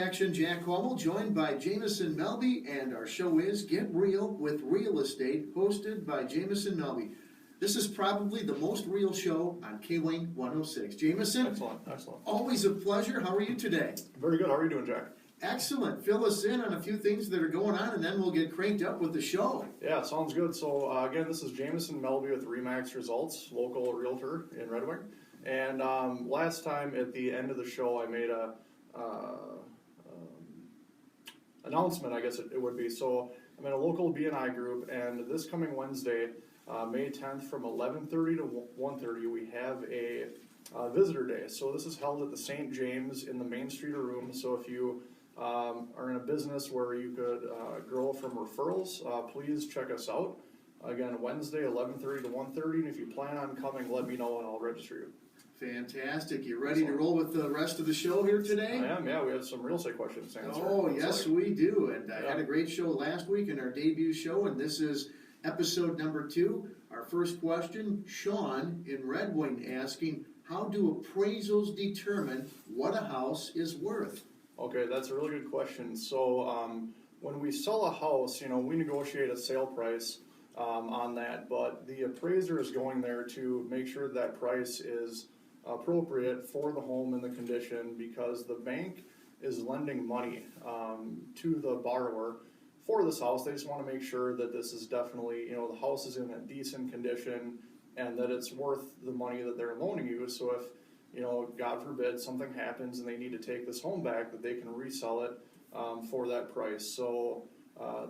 Action Jack Hummel, joined by Jameson Melbye, and our show is Get Real with Real Estate, hosted by Jameson Melbye. This is probably the most real show on K-Wayne 106. Jameson? Excellent. Always a pleasure. How are you today? Very good. How are you doing, Jack? Excellent. Fill us in on a few things that are going on, and then we'll get cranked up with the show. Yeah, sounds good. So, again, this is Jameson Melbye with Remax Results, local realtor in Red Wing. And last time at the end of the show, I made a announcement, I guess it would be. So I'm in a local B&I group, and this coming Wednesday, May 10th, from 11:30 to 1:30, we have a visitor day. So this is held at the St. James in the Main Street room. So if you are in a business where you could grow from referrals, please check us out. Again, Wednesday, 11:30 to 1:30, and if you plan on coming, let me know and I'll register you. Fantastic. You ready to roll with the rest of the show here today? I am, yeah. We have some real estate questions to answer. Oh, yes, we do. And I had a great show last week in our debut show, and this is episode number 2. Our first question, Sean in Red Wing asking, how do appraisals determine what a house is worth? Okay, that's a really good question. So when we sell a house, we negotiate a sale price on that, but the appraiser is going there to make sure that price is appropriate for the home and the condition, because the bank is lending money to the borrower for this house. They just want to make sure that this is definitely, the house is in a decent condition and that it's worth the money that they're loaning you. So if, God forbid, something happens and they need to take this home back, that they can resell it for that price. So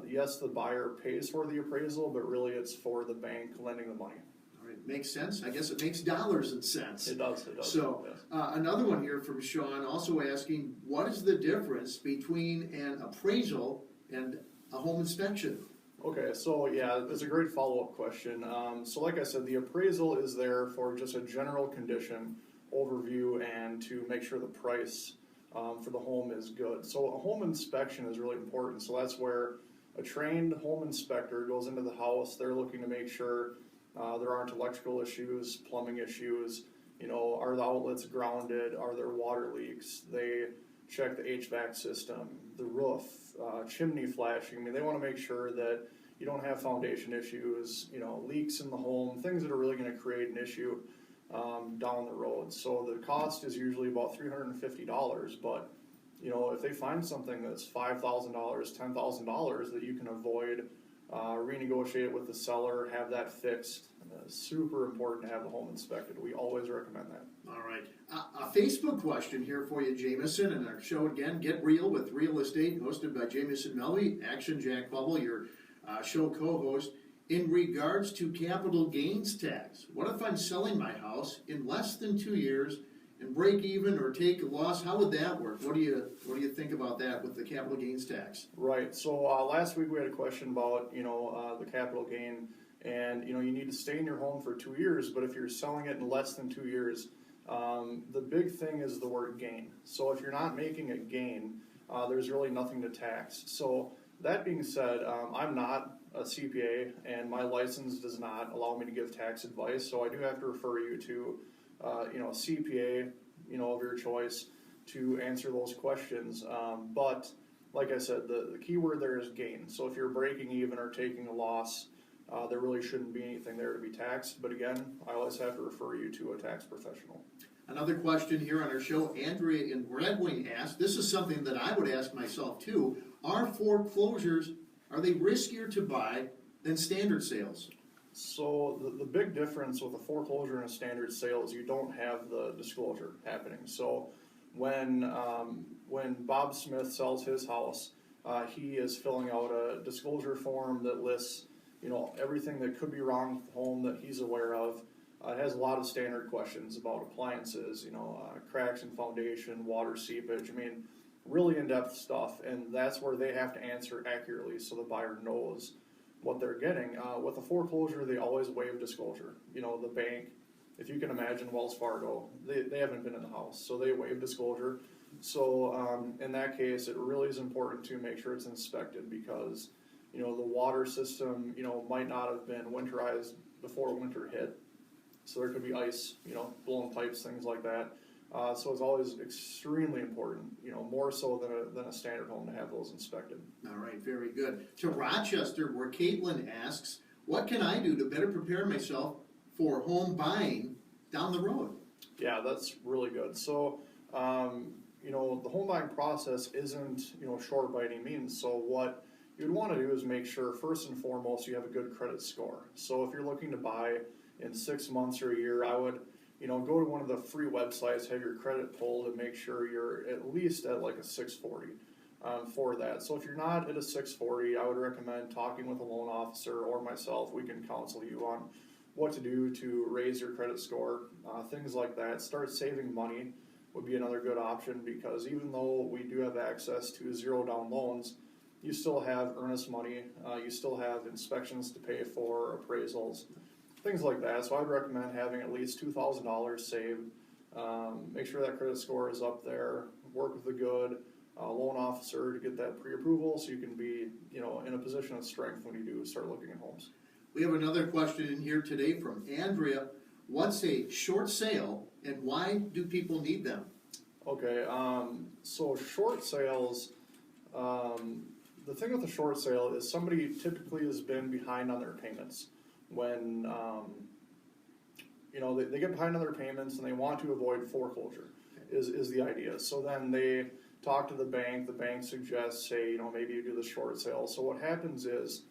yes, the buyer pays for the appraisal, but really it's for the bank lending the money. All right, makes sense. I guess it makes dollars and cents. It does. So yes. Another one here from Sean also asking, what is the difference between an appraisal and a home inspection? Okay, so yeah, it's a great follow-up question. So like I said, the appraisal is there for just a general condition overview and to make sure the price for the home is good. So a home inspection is really important. So that's where a trained home inspector goes into the house. They're looking to make sure there aren't electrical issues, plumbing issues, are the outlets grounded, are there water leaks? They check the HVAC system, the roof, chimney flashing. I mean, they want to make sure that you don't have foundation issues, leaks in the home, things that are really going to create an issue down the road. So the cost is usually about $350, but if they find something that's $5,000, $10,000 that you can avoid, renegotiate with the seller, have that fixed. Super important to have the home inspected. We always recommend that. All right. A Facebook question here for you, Jameson, and our show again, Get Real with Real Estate, hosted by Jameson Melbye, Action Jack Bubble, your show co-host. In regards to capital gains tax, what if I'm selling my house in less than 2 years and break even or take a loss? How would that work? What do you think about that with the capital gains tax? Right. So last week we had a question about the capital gain, and you need to stay in your home for 2 years. But if you're selling it in less than 2 years, the big thing is the word gain. So if you're not making a gain, there's really nothing to tax. So that being said, I'm not a CPA, and my license does not allow me to give tax advice. So I do have to refer you to a CPA, of your choice to answer those questions. But like I said, the key word there is gain. So if you're breaking even or taking a loss, there really shouldn't be anything there to be taxed. But again, I always have to refer you to a tax professional. Another question here on our show, Andrea in Red Wing asked, this is something that I would ask myself too, are foreclosures, are they riskier to buy than standard sales? So the big difference with a foreclosure and a standard sale is you don't have the disclosure happening. So when Bob Smith sells his house, he is filling out a disclosure form that lists everything that could be wrong with the home that he's aware of. It has a lot of standard questions about appliances, cracks in foundation, water seepage. I mean, really in-depth stuff, and that's where they have to answer accurately so the buyer knows what they're getting. With a foreclosure, they always waive disclosure. The bank, if you can imagine Wells Fargo, they haven't been in the house, so they waive disclosure. So in that case, it really is important to make sure it's inspected, because the water system might not have been winterized before winter hit, so there could be ice, blowing pipes, things like that. So it's always extremely important, more so than a standard home, to have those inspected. All right, very good. To Rochester, where Caitlin asks, what can I do to better prepare myself for home buying down the road? Yeah, that's really good. So, the home buying process isn't, short by any means. So what you'd want to do is make sure, first and foremost, you have a good credit score. So if you're looking to buy in 6 months or a year, I would, go to one of the free websites, have your credit pulled, and make sure you're at least at like a 640 for that. So if you're not at a 640, I would recommend talking with a loan officer or myself. We can counsel you on what to do to raise your credit score, things like that. Start saving money would be another good option, because even though we do have access to zero down loans, you still have earnest money, you still have inspections to pay for, appraisals, things like that. So I'd recommend having at least $2,000 saved. Make sure that credit score is up there. Work with a good loan officer to get that pre-approval, so you can be, in a position of strength when you do start looking at homes. We have another question in here today from Andrea. What's a short sale and why do people need them? Okay, so short sales, the thing with a short sale is somebody typically has been behind on their payments. When, they get behind on their payments and they want to avoid foreclosure is the idea. So then they talk to the bank suggests, say, maybe you do the short sale. So what happens is,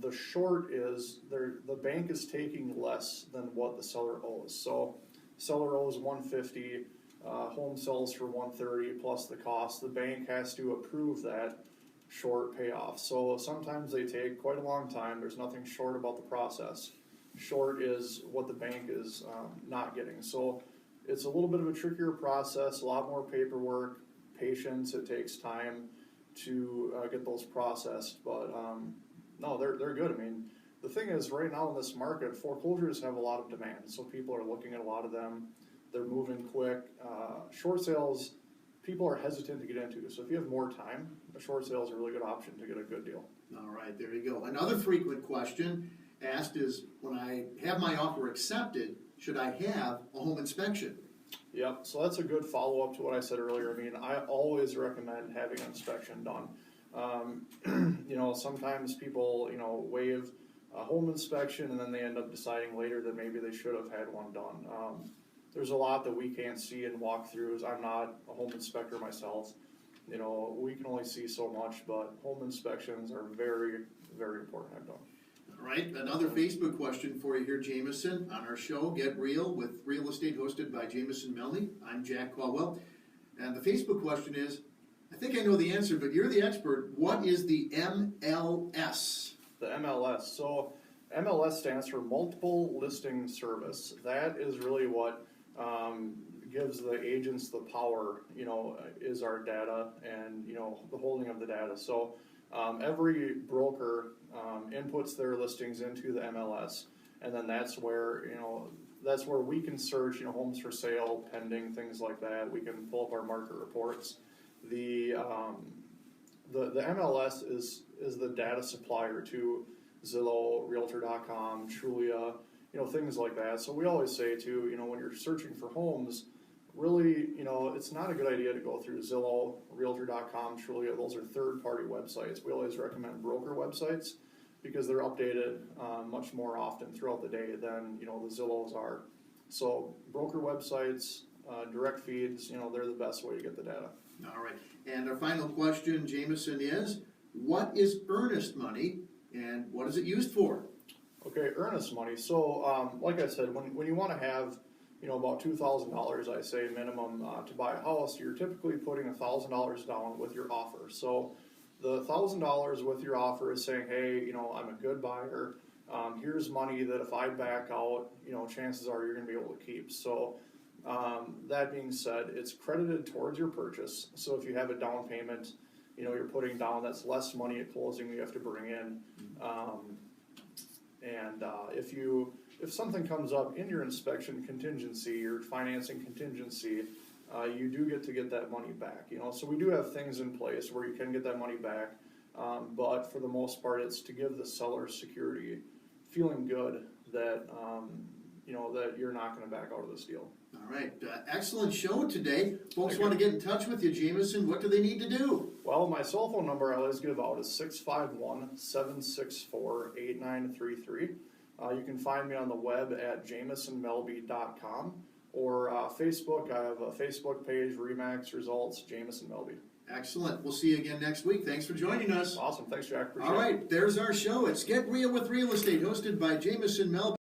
the short is the bank is taking less than what the seller owes. So seller owes $150, home sells for $130 plus the cost. The bank has to approve that short payoff. So sometimes they take quite a long time. There's nothing short about the process. Short is what the bank is not getting. So it's a little bit of a trickier process, a lot more paperwork, patience. It takes time to get those processed, but no, they're good. I mean, the thing is, right now in this market, foreclosures have a lot of demand, so people are looking at a lot of them. They're moving quick. Short sales, people are hesitant to get into, so if you have more time, a short sale is a really good option to get a good deal. All right, there you go. Another frequent question asked is, when I have my offer accepted, should I have a home inspection? Yep, so that's a good follow-up to what I said earlier. I mean, I always recommend having an inspection done. Sometimes people, waive a home inspection and then they end up deciding later that maybe they should have had one done. There's a lot that we can't see and walk through, as I'm not a home inspector myself. We can only see so much, but home inspections are very, very important to have done. All right, another Facebook question for you here, Jameson. On our show, Get Real with Real Estate, hosted by Jameson Melbye. I'm Jack Caldwell. And the Facebook question is, I think I know the answer, but you're the expert. What is the MLS? The MLS. So MLS stands for Multiple Listing Service. That is really what gives the agents the power, is our data and, the holding of the data. So every broker inputs their listings into the MLS, and then that's where we can search, homes for sale, pending, things like that. We can pull up our market reports. The MLS is the data supplier to Zillow, Realtor.com, Trulia, things like that. So we always say too, when you're searching for homes, really, it's not a good idea to go through Zillow, Realtor.com, Trulia. Those are third-party websites. We always recommend broker websites because they're updated much more often throughout the day than, the Zillows are. So broker websites, direct feeds, they're the best way to get the data. All right. And our final question, Jameson, is, what is earnest money and what is it used for? Okay, earnest money. So, like I said, when you want to have, about $2,000, I say minimum to buy a house, you're typically putting $1,000 down with your offer. So the $1,000 with your offer is saying, hey, I'm a good buyer. Here's money that if I back out, chances are you're going to be able to keep. So that being said, it's credited towards your purchase. So if you have a down payment, you're putting down, that's less money at closing you have to bring in. If something comes up in your inspection contingency, your financing contingency, you do get to get that money back. So we do have things in place where you can get that money back, but for the most part, it's to give the seller security, feeling good that that you're not going to back out of this deal. All right, excellent show today. Folks Thank want to get in touch with you, Jameson. What do they need to do? Well, my cell phone number I always give out is 651-764-8933. You can find me on the web at jamesonmelbye.com or Facebook. I have a Facebook page, Remax Results, Jameson Melbye. Excellent. We'll see you again next week. Thanks for joining us. Awesome. Thanks, Jack. Appreciate All it. right, there's our show. It's Get Real with Real Estate, hosted by Jameson Melbye.